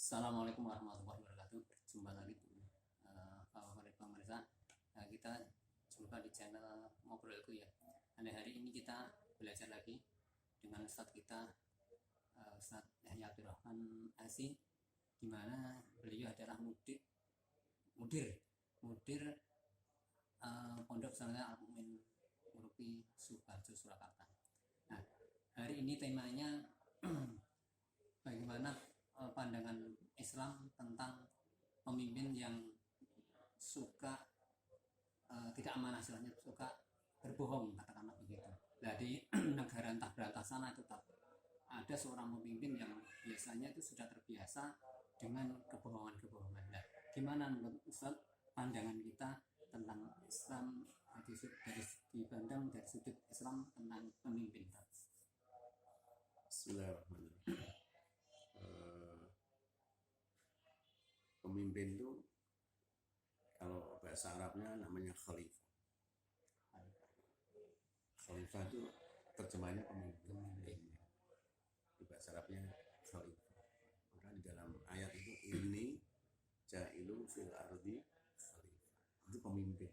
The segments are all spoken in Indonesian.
Assalamualaikum warahmatullahi wabarakatuh. Jumpa lagi para pemirsa. Kita jumpa di channel Ngobrolku ya. Hari ini kita belajar lagi dengan Ustadz kita, Ustadz Yahya Abdurrahman Asi, di mana beliau adalah mudir Pondok Pesantren Al-Mu'min Nguruki Sukoharjo Surakarta. Nah, hari ini temanya bagaimana pandangan Islam tentang pemimpin yang suka tidak amanah, istilahnya suka berbohong, katakanlah begitu. Nah, di negara entah berantah sana itu ada seorang pemimpin yang biasanya itu sudah terbiasa dengan kebohongan-kebohongan. Nah, gimana menurut Ustaz pandangan kita tentang Islam dipandang dari sudut Islam tentang pemimpin? Bismillahirrahmanirrahim. Pemimpin itu kalau bahasa Arabnya namanya khalifah. Khalifah itu terjemahnya pemimpin. Di bahasa Arabnya khalifah. Maka di dalam ayat itu ini jailu fil ardi khalifah. Itu pemimpin.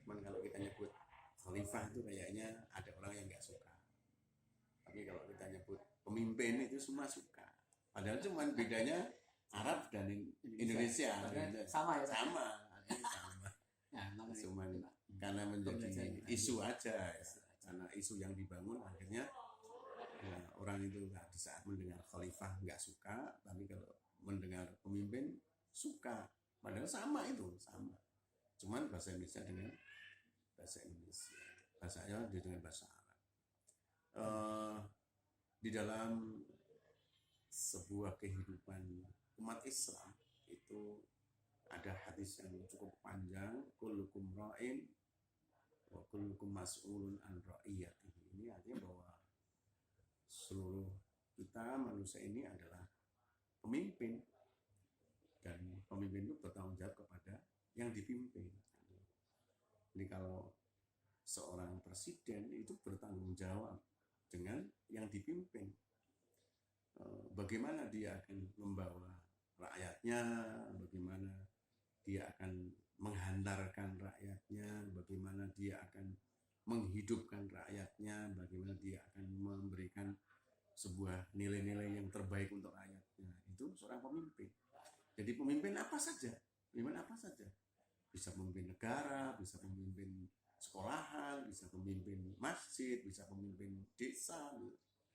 Cuman kalau kita nyebut khalifah itu kayaknya ada orang yang nggak suka. Tapi kalau kita nyebut pemimpin itu semua suka. Padahal cuma bedanya Arab dan Indonesia. Sama ya? Sama. Ya, Cuma karena menjadi isu aja. Ya. Karena isu yang dibangun akhirnya ya, orang itu di saat mendengar khalifah nggak suka, tapi kalau mendengar pemimpin suka. Padahal sama itu, sama. Cuman bahasa Indonesia dengan bahasa Indonesia. Bahasanya dengan bahasa Arab. Di dalam sebuah kehidupan umat Islam itu ada hadis yang cukup panjang, kullukum ra'in wa kullukum mas'ulun an ra'iyatihi. Ini artinya bahwa seluruh kita manusia ini adalah pemimpin, dan pemimpin itu bertanggung jawab kepada yang dipimpin. Jadi kalau seorang presiden itu bertanggung jawab dengan yang dipimpin. Bagaimana dia akan membawa rakyatnya, bagaimana dia akan menghantarkan rakyatnya, bagaimana dia akan menghidupkan rakyatnya, bagaimana dia akan memberikan sebuah nilai-nilai yang terbaik untuk rakyatnya. Itu seorang pemimpin. Jadi pemimpin apa saja, bisa pemimpin negara, bisa pemimpin sekolahan, bisa pemimpin masjid, bisa pemimpin desa,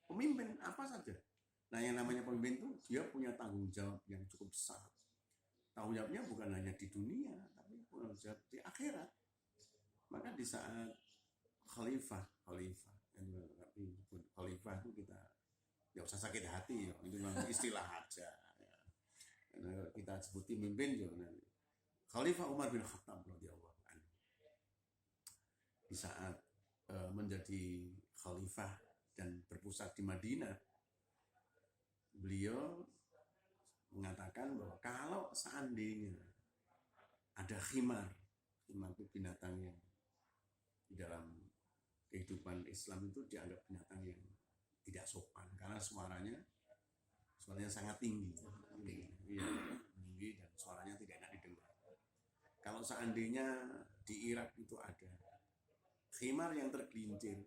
pemimpin apa saja. Nah, yang namanya pemimpin itu dia punya tanggung jawab yang cukup besar. Tanggung jawabnya bukan hanya di dunia, tapi tanggung jawab di akhirat. Maka di saat khalifah itu kita nggak usah sakit hati, itu memang istilah aja. Ya. Kita sebut pemimpin juga nanti. Khalifah Umar bin Khattab radhiyallahu anhu. Di saat menjadi khalifah dan berpusat di Madinah, beliau mengatakan bahwa kalau seandainya ada khimar itu binatang yang di dalam kehidupan Islam itu dianggap binatang yang tidak sopan karena suaranya sangat tinggi, tinggi dan suaranya tidak enak didengar. Kalau seandainya di Irak itu ada khimar yang tergelincir,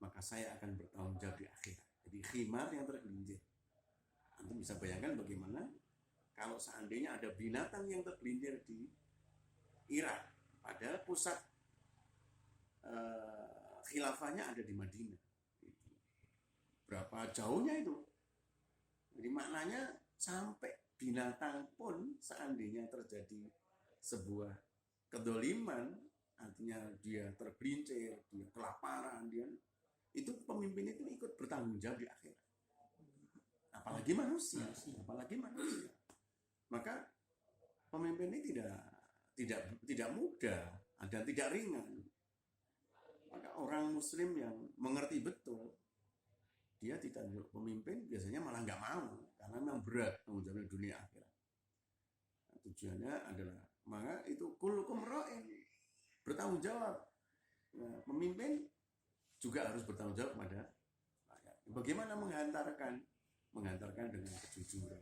maka saya akan bertanggung jawab di akhirat. Jadi khimar yang tergelincir. Anda bisa bayangkan bagaimana kalau seandainya ada binatang yang tergelincir di Irak, padahal pusat khilafahnya ada di Madinah. Berapa jauhnya itu? Jadi maknanya sampai binatang pun seandainya terjadi sebuah kedoliman, artinya dia tergelincir, dia kelaparan, itu pemimpin itu ikut bertanggung jawab di akhirat. Apalagi manusia. Maka pemimpin ini tidak mudah dan tidak ringan. Maka orang Muslim yang mengerti betul, dia tidak pemimpin biasanya malah nggak mau karena memang berat tanggung jawab dunia akhirat. Nah, tujuannya adalah maka itu kullukum ra'in, bertanggung jawab. Nah, pemimpin juga harus bertanggung jawab kepada rakyat. Bagaimana menghantarkan menghantarkan dengan kejujuran.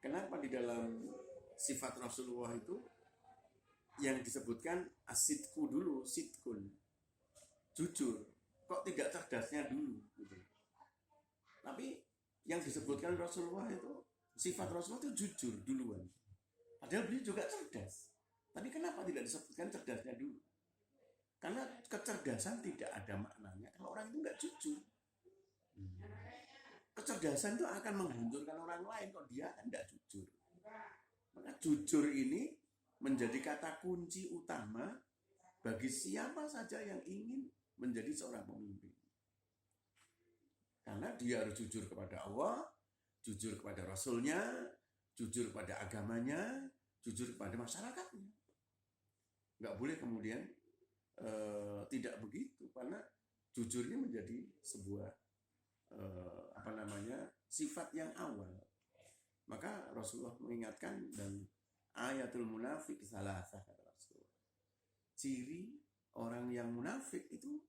Kenapa di dalam sifat Rasulullah itu yang disebutkan asidku dulu, sidkun, jujur, kok tidak cerdasnya dulu gitu. Tapi yang disebutkan Rasulullah itu, sifat Rasulullah itu jujur duluan, padahal beliau juga cerdas. Tapi kenapa tidak disebutkan cerdasnya dulu? Karena kecerdasan tidak ada maknanya kalau orang itu nggak jujur. Kecerdasan itu akan menghancurkan orang lain kalau dia kan tidak jujur. Maka jujur ini menjadi kata kunci utama bagi siapa saja yang ingin menjadi seorang pemimpin. Karena dia harus jujur kepada Allah, jujur kepada Rasulnya, jujur kepada agamanya, jujur kepada masyarakatnya. Nggak boleh kemudian tidak begitu, karena jujur ini menjadi sebuah sifat yang awal. Maka Rasulullah mengingatkan, dan ayatul munafik salasah, kata Rasulullah. Ciri orang yang munafik itu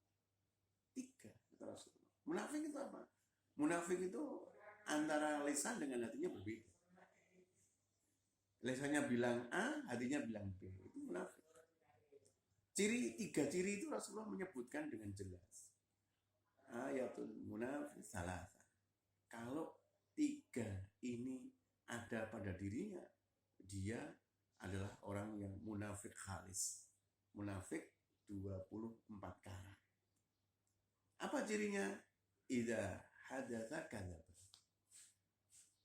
3, kata Rasulullah. Munafik itu apa? Munafik itu antara lisan dengan hatinya berbeda. Lisannya bilang A, hatinya bilang B. Itu munafik. 3 ciri itu Rasulullah menyebutkan dengan jelas. Ayatul munafik salasah. Kalau 3 ini ada pada dirinya, dia adalah orang yang munafik khalis. Munafik 24 karat. Apa cirinya? Idza hadatsa kadzaba.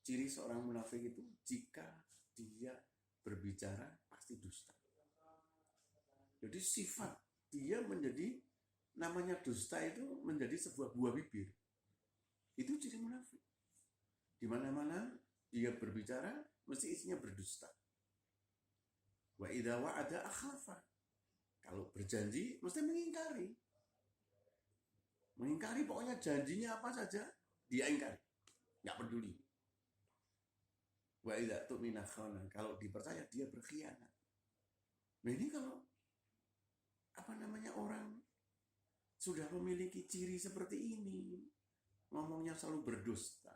Ciri seorang munafik itu jika dia berbicara pasti dusta. Jadi sifat dia menjadi, namanya dusta itu menjadi sebuah buah bibir. Itu ciri munafik. Di mana-mana dia berbicara mesti isinya berdusta. Wa idza wa'ada akhlafa. Kalau berjanji mesti mengingkari. Mengingkari, pokoknya janjinya apa saja dia ingkari. Enggak peduli. Wa idza tu'mina khana. Kalau dipercaya dia berkhianat. Nah ini kalau orang sudah memiliki ciri seperti ini, ngomongnya selalu berdusta,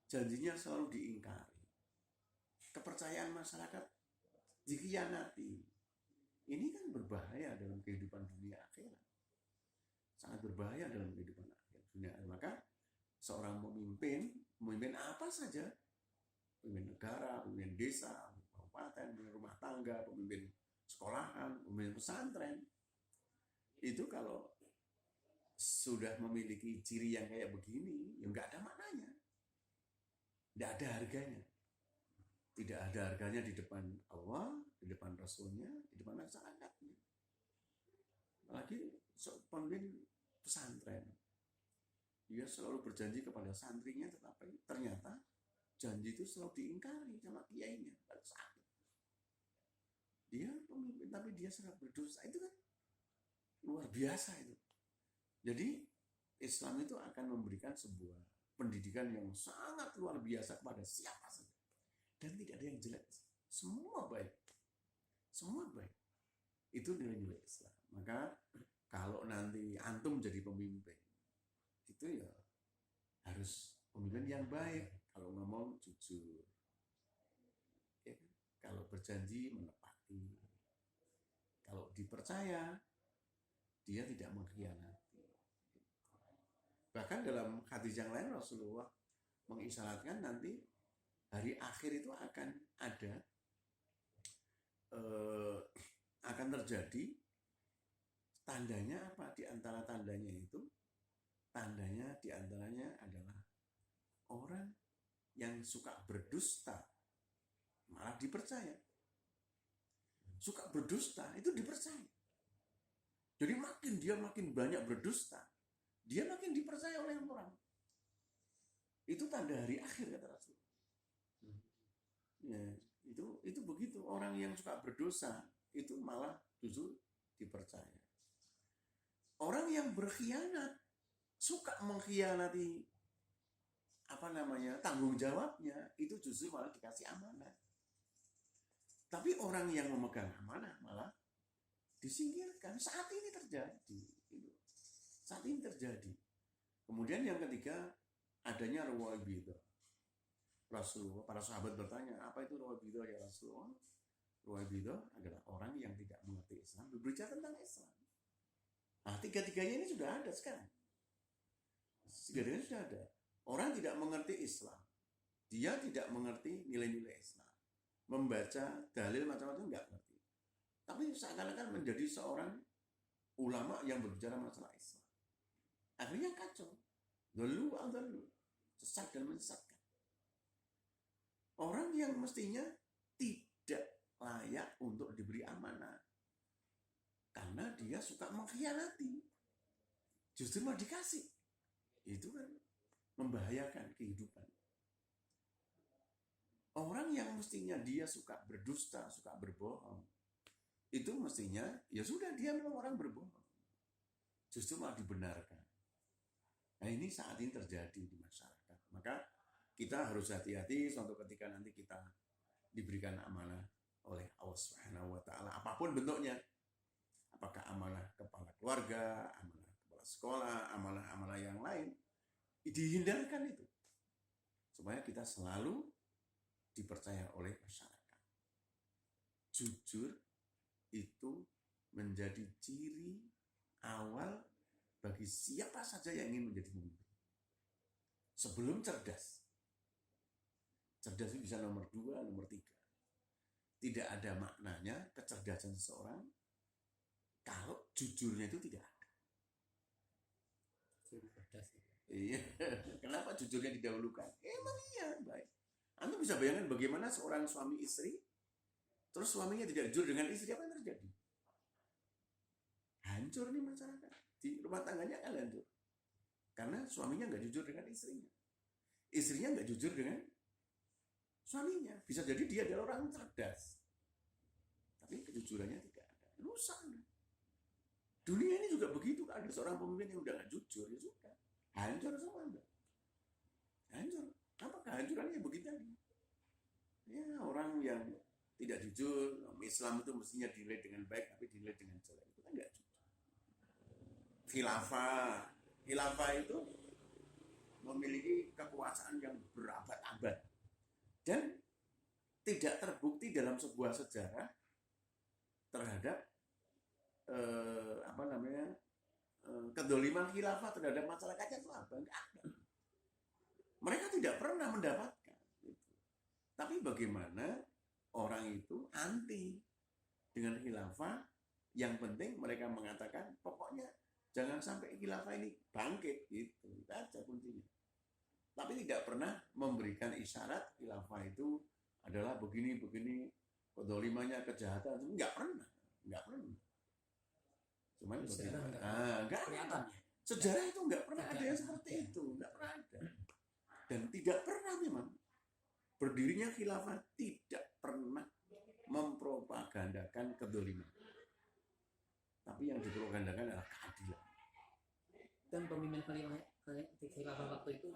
janjinya selalu diingkari, kepercayaan masyarakat dikhianati. Ini kan berbahaya dalam kehidupan dunia akhirat. Sangat berbahaya dalam kehidupan akhirat dunia. Maka seorang pemimpin apa saja, pemimpin negara, pemimpin desa, kabupaten, pemimpin rumah tangga, pemimpin sekolahan, pemimpin pesantren, itu kalau sudah memiliki ciri yang kayak begini, ya nggak ada maknanya, nggak ada harganya. Tidak ada harganya di depan Allah, di depan Rasulnya, di depan masyarakatnya. Apalagi pemimpin pesantren, dia selalu berjanji kepada santrinya, tetapi ternyata janji itu selalu diingkari sama kiainya. Sakit. Dia pemimpin tapi dia sangat berdosa. Itu kan luar biasa itu. Jadi Islam itu akan memberikan sebuah pendidikan yang sangat luar biasa kepada siapa saja. Dan tidak ada yang jelek. Semua baik. Semua baik. Itu nilai-nilai Islam. Maka kalau nanti antum jadi pemimpin, itu ya harus pemimpin yang baik. Kalau ngomong jujur. Ya, kalau berjanji menepati. Kalau dipercaya, dia tidak mengkhianati. Bahkan dalam hadis yang lain Rasulullah mengisyaratkan nanti hari akhir itu akan ada, akan terjadi, tandanya apa? Di antara tandanya itu, tandanya di antaranya adalah orang yang suka berdusta malah dipercaya. Suka berdusta itu dipercaya. Jadi makin banyak berdusta, dia makin dipercaya oleh orang. Itu tanda hari akhir, kata Rasul. Ya, itu begitu. Orang yang suka berdosa itu malah justru dipercaya. Orang yang berkhianat, suka mengkhianati tanggung jawabnya, itu justru malah dikasih amanah. Tapi orang yang memegang amanah malah disingkirkan. Saat ini terjadi. Saat ini terjadi. Kemudian yang ketiga, adanya ruwaibidah. Rasulullah, para sahabat bertanya, apa itu ruwaibidah ya Rasulullah? Ruwaibidah adalah orang yang tidak mengerti Islam berbicara tentang Islam. Nah, tiga-tiganya ini sudah ada sekarang. Tiga-tiganya sudah ada. Orang tidak mengerti Islam, dia tidak mengerti nilai-nilai Islam, membaca dalil macam-macam nggak ngerti. Tapi seakan-akan menjadi seorang ulama yang berbicara masalah Islam. Akhirnya kacau. Dulu, sesat dan menyesatkan. Orang yang mestinya tidak layak untuk diberi amanah. Karena dia suka mengkhianati. Justru mau dikasih. Itu kan membahayakan kehidupan. Orang yang mestinya dia suka berdusta, suka berbohong, itu mestinya, ya sudah dia memang orang berbohong. Justru malah dibenarkan. Nah ini saat ini terjadi di masyarakat. Maka kita harus hati-hati suatu ketika nanti kita diberikan amanah oleh Allah Subhanahu wa taala, apapun bentuknya. Apakah amanah kepala keluarga, amanah kepala sekolah, amanah-amanah yang lain, dihindarkan itu. Supaya kita selalu dipercaya oleh masyarakat. Jujur itu menjadi ciri awal bagi siapa saja yang ingin menjadi pemimpin. Sebelum cerdas. Cerdas itu bisa nomor 2, nomor 3. Tidak ada maknanya kecerdasan seseorang kalau jujurnya itu tidak ada. Iya. Kenapa jujurnya didahulukan? Emang iya, baik. Anda bisa bayangkan bagaimana seorang suami istri, terus suaminya tidak jujur dengan istri, apa yang terjadi? Hancur nih masyarakat. Di rumah tangganya kan hancur. Karena suaminya nggak jujur dengan istrinya. Istrinya nggak jujur dengan suaminya. Bisa jadi dia adalah orang cerdas. Tapi kejujurannya tidak ada. Rusak. Dunia ini juga begitu. Ada seorang pemimpin yang udah nggak jujur, ya sudah. Hancur semua. Hancur. Apa kehancurannya begitu tadi? Ya, orang yang tidak jujur, Islam itu mestinya dinilai dengan baik, tapi dinilai dengan jelek. Itu kan nggak jujur. Khilafah itu memiliki kekuasaan yang berabad-abad dan tidak terbukti dalam sebuah sejarah terhadap kedoliman khilafah terhadap masyarakatnya itu apa? Enggak ada. Mereka tidak pernah mendapatkan. Tapi bagaimana orang itu anti dengan khilafah? Yang penting mereka mengatakan pokoknya jangan sampai khilafah ini bangkit, gitu. Itu aja kuncinya. Tapi tidak pernah memberikan isyarat khilafah itu adalah begini, kedolimannya, kejahatan. Enggak pernah. Cuman enggak kelihatan. Sejarah itu enggak pernah ada yang seperti itu, enggak pernah ada. Dan tidak pernah memang berdirinya khilafah tidak pernah mempropagandakan kedoliman. Tapi yang dipropagandakan adalah keadilan. Dan pemimpin khilafah waktu itu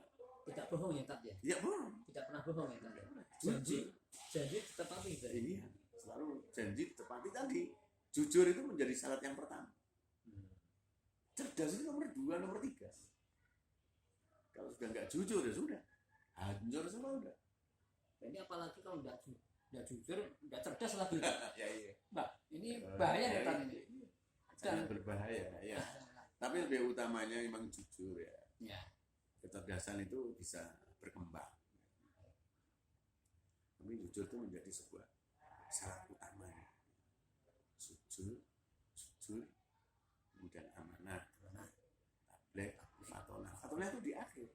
tidak bohong ya, Tat ya? Tidak bohong. Tidak pernah bohong ya, Tat ya? Janji ditepati. Iya, selalu janji ditepati tadi. Jujur itu menjadi syarat yang pertama. Cerdas itu nomor 2, nomor 3. Kalau sudah nggak jujur ya sudah, hancur semua udah. Ini apalagi kalau nggak jujur, nggak cerdas lagi. Iya. Nah, ini bahaya ya, Tat ini. Sangat berbahaya ya. Tapi lebih utamanya memang jujur ya. Ya. Kecerdasan itu bisa berkembang. Tapi jujur itu menjadi sebuah syarat utamanya. Jujur, kemudian amanah, tablek, fatonah. Fatonah itu di akhir.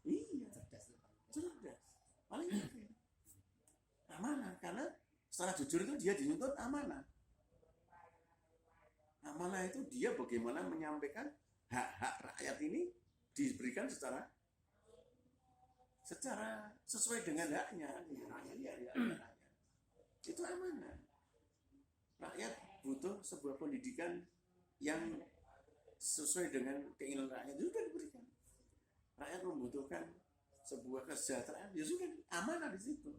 Iya, cerdas. Paling akhir. Amanah, karena setelah jujur itu dia dituntut amanah. Amanah itu dia bagaimana menyampaikan hak-hak rakyat ini diberikan secara sesuai dengan haknya. Itu amanah. Rakyat butuh sebuah pendidikan yang sesuai dengan keinginan rakyat, itu sudah diberikan. Rakyat membutuhkan sebuah kesejahteraan, ya sudah amanah di situ.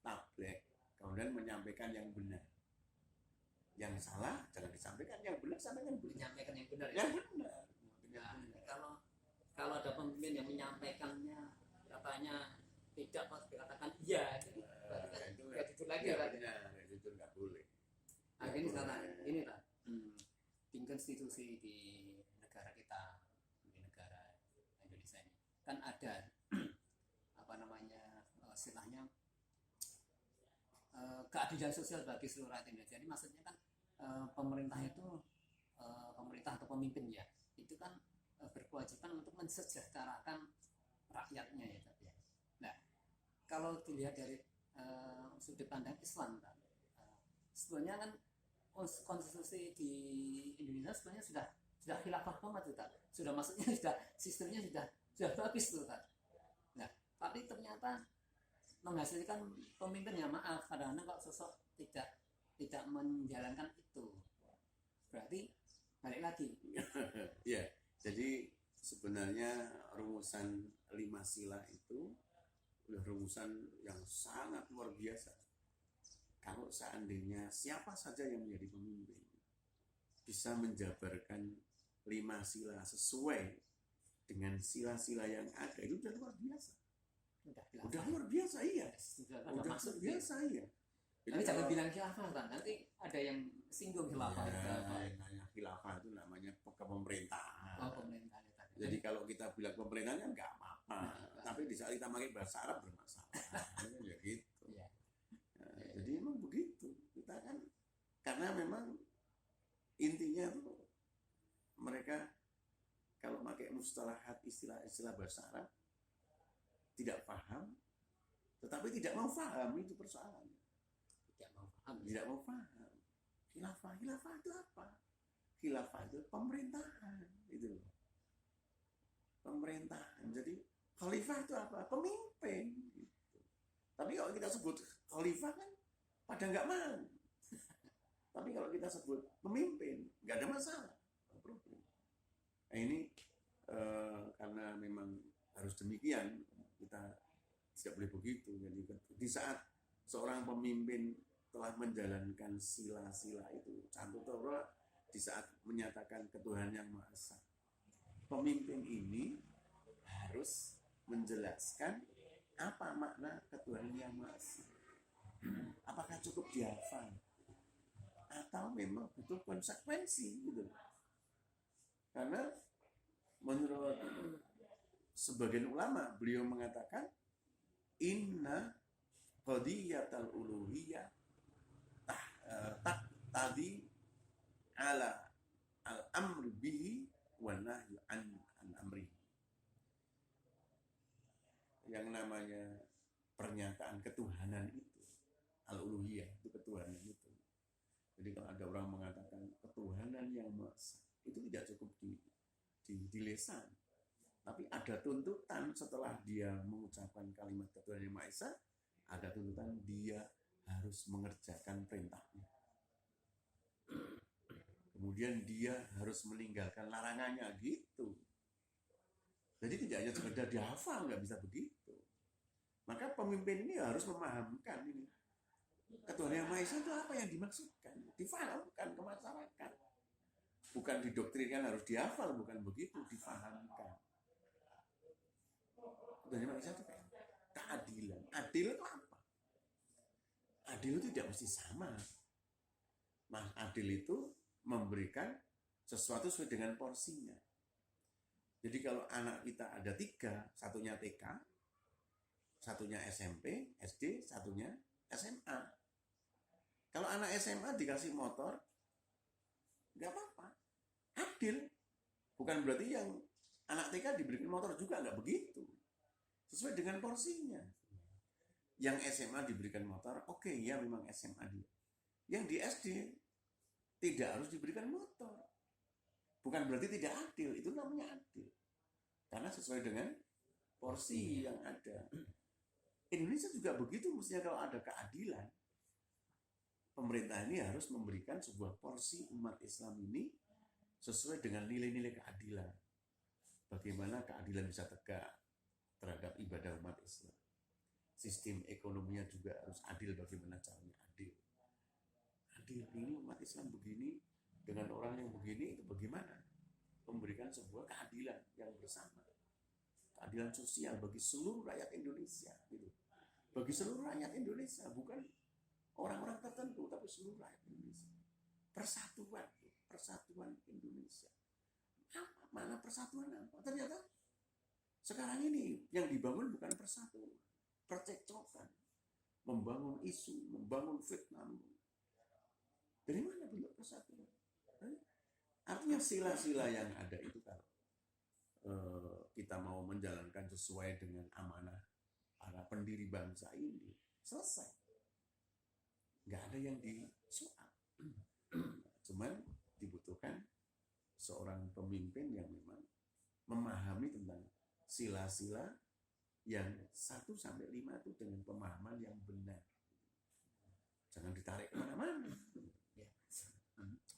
Tablek, kemudian menyampaikan yang benar. Yang salah jangan disampaikan, yang benar sampaikan benar. Menyampaikan yang benar. Yang benar. Kalau ada pemimpin yang menyampaikan ini sekarang ini lah tingkat institusi di negara kita, di negara Indonesia ini kan ada apa namanya istilahnya keadilan sosial bagi seluruh rakyat Indonesia. Jadi maksudnya kan pemerintah itu pemerintah atau pemimpin ya itu kan berkewajiban untuk mensejahterakan rakyatnya ya tapi ya. Nah kalau dilihat dari sudut pandang Islam kan, sebenarnya kan konstitusi di Indonesia sebenarnya sudah khilafah banget sudah maksudnya sudah sistemnya sudah bagus tuh kan. Nah tapi ternyata menghasilkan pemimpin ya maaf kadang-kadang kok sosok tidak menjalankan itu, berarti balik lagi. Ya, jadi sebenarnya rumusan 5 sila itu udah rumusan yang sangat luar biasa. Kalau seandainya siapa saja yang menjadi pemimpin bisa menjabarkan 5 sila sesuai dengan sila-sila yang ada, itu udah luar biasa. Udah luar biasa, iya. Udah luar biasa, iya. Tapi jangan bilang khilafah kan, nanti ada yang singgung khilafah. Khilafah itu namanya kepemerintahan. Pemerintahan. Jadi kalau kita bilang pemerintahannya nggak apa-apa, tapi di saat kita pakai bahasa Arab bermasalah. Ya gitu. Ya. Jadi emang begitu. Kita kan karena memang intinya tuh mereka kalau pakai mustalahat istilah-istilah bahasa Arab tidak paham, tetapi tidak mau paham, itu persoalannya. Tidak mau paham. Khilafah itu apa? Khilafah itu pemerintahan, itu. Pemerintahan. Jadi khalifah itu apa? Pemimpin. Gitu. Tapi kalau kita sebut khalifah kan pada nggak mau. Tapi kalau kita sebut pemimpin, nggak ada masalah. Nah ini karena memang harus demikian, kita tidak boleh begitu. Jadi di saat seorang pemimpin telah menjalankan sila-sila itu, contoh Torah di saat menyatakan ketuhanan yang Maha Esa, pemimpin ini harus menjelaskan apa makna ketuhanan yang Maha Esa. Apakah cukup dihafal atau memang butuh konsekuensi gitu. Karena menurut sebagian ulama beliau mengatakan inna qadiyatal uluhiyah tadi ala al-amr bihi wa nahyu an amri. Yang namanya pernyataan ketuhanan itu al-uluhiyah, itu ketuhanan itu. Jadi kalau ada orang mengatakan ketuhanan yang Maha Esa, itu tidak cukup di lisan, tapi ada tuntutan setelah dia mengucapkan kalimat ketuhanan yang Maha Esa, ada tuntutan dia harus mengerjakan perintahnya. Kemudian dia harus meninggalkan larangannya gitu. Jadi tidak hanya sekedar dihafal, nggak bisa begitu. Maka pemimpin ini harus memahamkan ini. Ketuhanan yang Maha Esa itu apa yang dimaksudkan? Difahamkan ke masyarakat. Bukan didoktrinkan harus dihafal, bukan begitu, difahamkan. Ketuhanan yang Maha Esa itu keadilan. Adil itu apa? Adil itu tidak mesti sama. Nah, adil itu memberikan sesuatu sesuai dengan porsinya. Jadi kalau anak kita ada 3, satunya TK, satunya SMP, SD, satunya SMA. Kalau anak SMA dikasih motor, nggak apa-apa. Adil. Bukan berarti yang anak TK diberikan motor juga, nggak begitu. Sesuai dengan porsinya. Yang SMA diberikan motor, oke, ya memang SMA dia. Yang di SD tidak harus diberikan motor. Bukan berarti tidak adil, itu namanya adil. Karena sesuai dengan porsi yang ada. Indonesia juga begitu, mestinya kalau ada keadilan, pemerintah ini harus memberikan sebuah porsi umat Islam ini sesuai dengan nilai-nilai keadilan. Bagaimana keadilan bisa tegak terhadap ibadah umat Islam. Sistem ekonominya juga harus adil, bagaimana caranya adil. Adil ini umat Islam begini, dengan orang yang begini, itu bagaimana? Memberikan sebuah keadilan yang bersama. Keadilan sosial bagi seluruh rakyat Indonesia. Gitu. Bagi seluruh rakyat Indonesia, bukan orang-orang tertentu, tapi seluruh rakyat Indonesia. persatuan Indonesia. Mana persatuan apa? Ternyata sekarang ini yang dibangun bukan persatuan, percekcokan, membangun isu, membangun fitnah. Dari mana bentuk persatuan? Artinya sila-sila yang ada itu kalau kita mau menjalankan sesuai dengan amanah para pendiri bangsa ini, selesai. Nggak ada yang disoal. Cuman dibutuhkan seorang pemimpin yang memang memahami tentang sila-sila yang 1 sampai 5 itu dengan pemahaman yang benar. Jangan ditarik kemana-mana. Ya.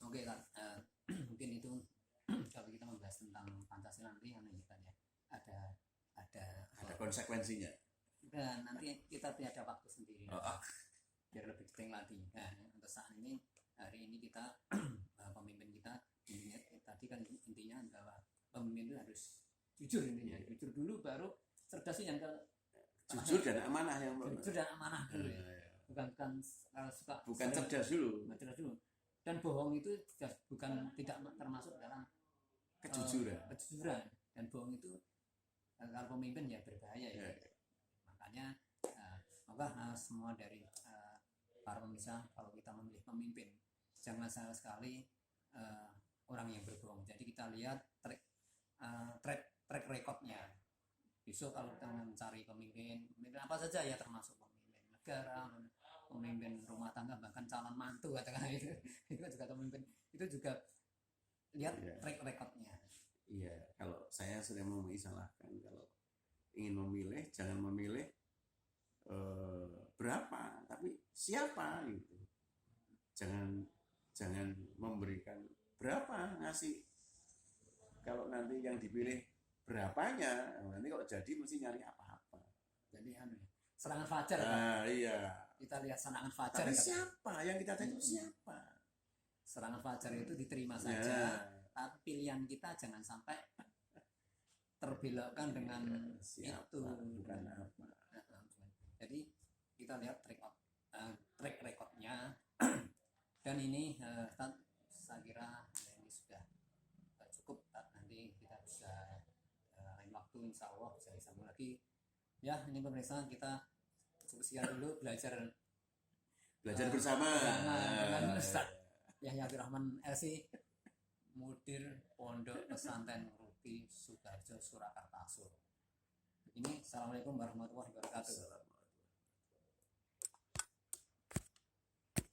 Oke Kak, mungkin itu kalau kita membahas tentang Pancasila nanti kan ya ada konsekuensinya. dan nanti kita ada waktu sendiri biar lebih detail lagi. Nah, untuk saat ini hari ini kita pemimpin kita tadi kan intinya adalah pemimpin itu harus jujur intinya, jujur dulu baru cerdas yang ke jujur dan amanah yang jujur dan amanah dulu ya. Bukan cerdas dulu. Dan bohong itu bukan tidak termasuk dalam kejujuran. Dan bohong itu kalau pemimpin ya berbahaya ya. Makanya semoga semua dari para pemirsa, kalau kita memilih pemimpin jangan salah sekali orang yang berbohong. Jadi kita lihat track recordnya. Besok kalau kita mencari pemimpin apa saja ya, termasuk pemimpin negara, pemimpin rumah tangga, bahkan calon mantu katakan itu juga pemimpin, itu juga lihat track recordnya. Iya, kalau saya sudah mau mengistilahkan, kalau ingin memilih jangan memilih berapa, tapi siapa gitu. Jangan memberikan berapa, ngasih. Kalau nanti yang dipilih berapanya, nanti kalau jadi mesti nyari apa-apa. Jadi serangan fajar. Iya. Kita lihat serangan fajar. Tapi siapa yang kita tanya itu siapa? Serangan fajar itu diterima saja, tapi pilihan kita jangan sampai terbelokkan dengan siapa, itu. Bukan apa. Jadi kita lihat track recordnya dan ini saya kira ini sudah cukup. Nanti kita bisa lain waktu insya Allah bisa disambung lagi ya. Ini pemirsa, kita cukup sekian dulu belajar bersama dengan Ustaz Yahya Abdurrahman LC, Mudir Pondok Pesantren Ruki Sudarjo Surakarta. Ini assalamualaikum warahmatullahi wabarakatuh.